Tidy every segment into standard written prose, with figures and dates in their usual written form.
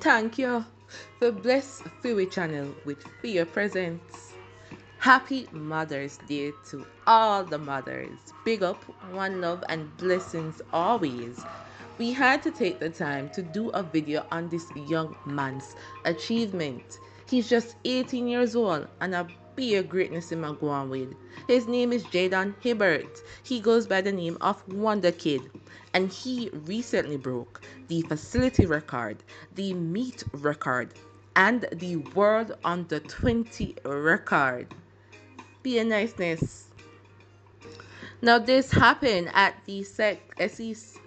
Thank you for bless Fiwi channel with for your presence. Happy Mother's Day to all the mothers. Big up, one love and blessings always. We had to take the time to do a video on this young man's achievement. He's just 18 years old and a big greatness in my go on with. His name is Jaydon Hibbert. He goes by the name of Wonder Kid, and he recently broke the facility record, the meet record, and the world under 20 record. Be a niceness. Now, this happened at the SEC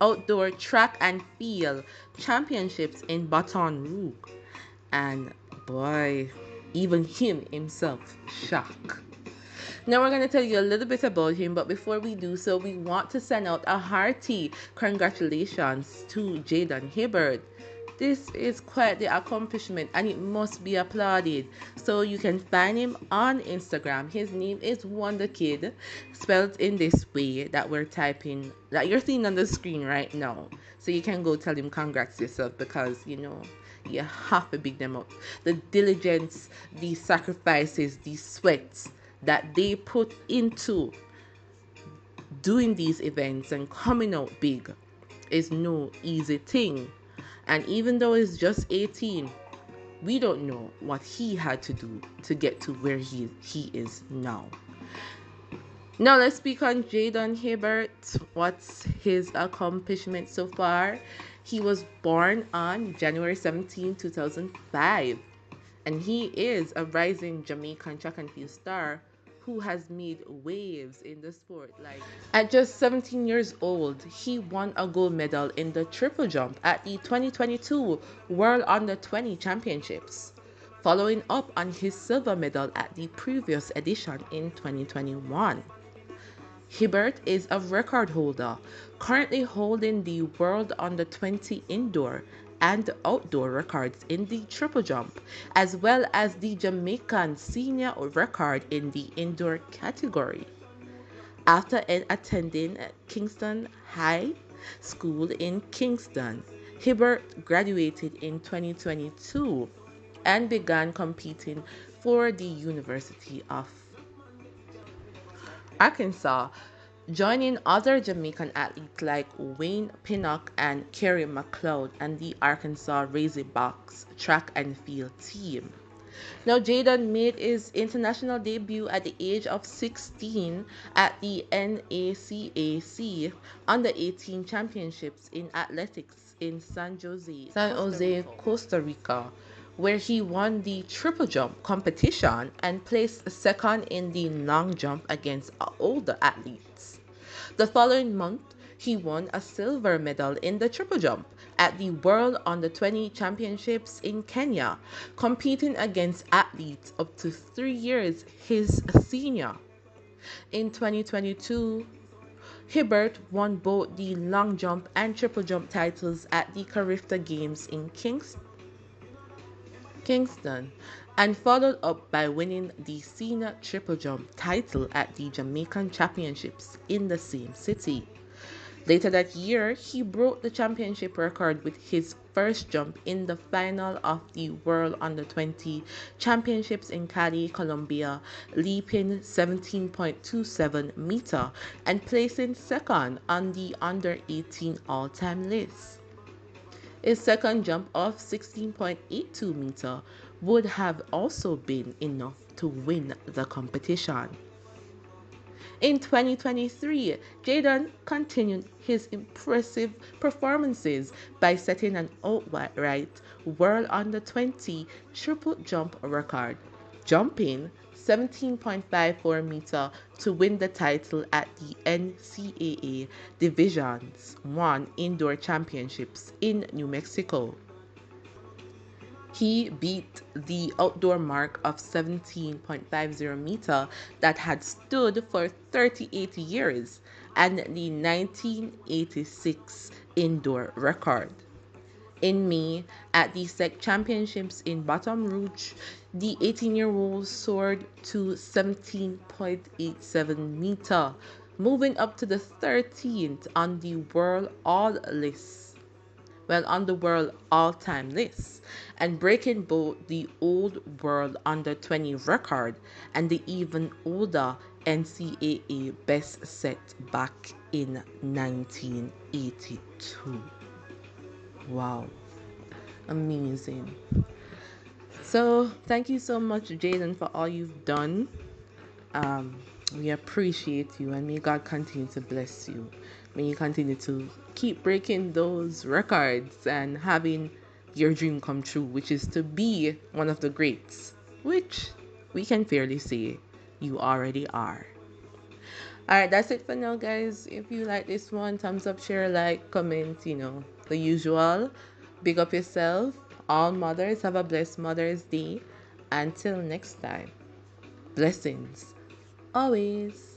Outdoor Track and Field Championships in Baton Rouge. And boy, even him himself shocked. Now we're going to tell you a little bit about him, but before we do so, we want to send out a hearty congratulations to Jaydon Hibbert. This is quite the accomplishment and it must be applauded. So you can find him on Instagram. His name is Wonder Kid, spelled in this way that we're typing, that you're seeing on the screen right now. So you can go tell him congrats yourself, because you have to big them up. The diligence, the sacrifices, the sweat that they put into doing these events and coming out big is no easy thing. And even though he's just 18, we don't know what he had to do to get to where he is now. Now let's speak on Jaydon Hibbert. What's his accomplishment so far? He was born on January 17, 2005. And he is a rising Jamaican track and field star who has made waves in the sport. At just 17 years old, he won a gold medal in the triple jump at the 2022 World Under 20 Championships, following up on his silver medal at the previous edition in 2021. Hibbert is a record holder, currently holding the World Under 20 indoor and outdoor records in the triple jump, as well as the Jamaican senior record in the indoor category. After attending Kingston High School in Kingston, Hibbert graduated in 2022 and began competing for the University of Arkansas, joining other Jamaican athletes like Wayne Pinnock and Kerry McLeod and the Arkansas Razorbacks track and field team. Now, Jayden made his international debut at the age of 16 at the NACAC Under 18 Championships in Athletics in San Jose, Costa Rica, where he won the triple jump competition and placed second in the long jump against older athletes. The following month, he won a silver medal in the triple jump at the World Under 20 Championships in Kenya, competing against athletes up to 3 years his senior. In 2022, Hibbert won both the long jump and triple jump titles at the Carifta Games in Kingston, and followed up by winning the senior triple jump title at the Jamaican Championships in the same city. Later that year, he broke the championship record with his first jump in the final of the World Under 20 Championships in Cali, Colombia, leaping 17.27 meter and placing second on the Under 18 all-time list. His second jump of 16.82 meter would have also been enough to win the competition. In 2023, Jayden continued his impressive performances by setting an outright World Under 20 triple jump record, jumping 17.54 meter to win the title at the NCAA Divisions I Indoor Championships in New Mexico. He beat the outdoor mark of 17.50 meter that had stood for 38 years and the 1986 indoor record. In May, at the SEC Championships in Baton Rouge, the 18-year-old soared to 17.87 meter, moving up to the 13th on the world all list. well, on the world all-time list and breaking both the old world under 20 record and the even older NCAA best set back in 1982. Wow, amazing. So, thank you so much, Jayden, for all you've done. Um, we appreciate you, and may God continue to bless you. May you continue to keep breaking those records and having your dream come true, which is to be one of the greats, which we can fairly say you already are. All right, that's it for now, guys. If you like this one, thumbs up, share, like, comment, the usual. Big up yourself. All mothers have a blessed Mother's Day. Until next time, blessings always.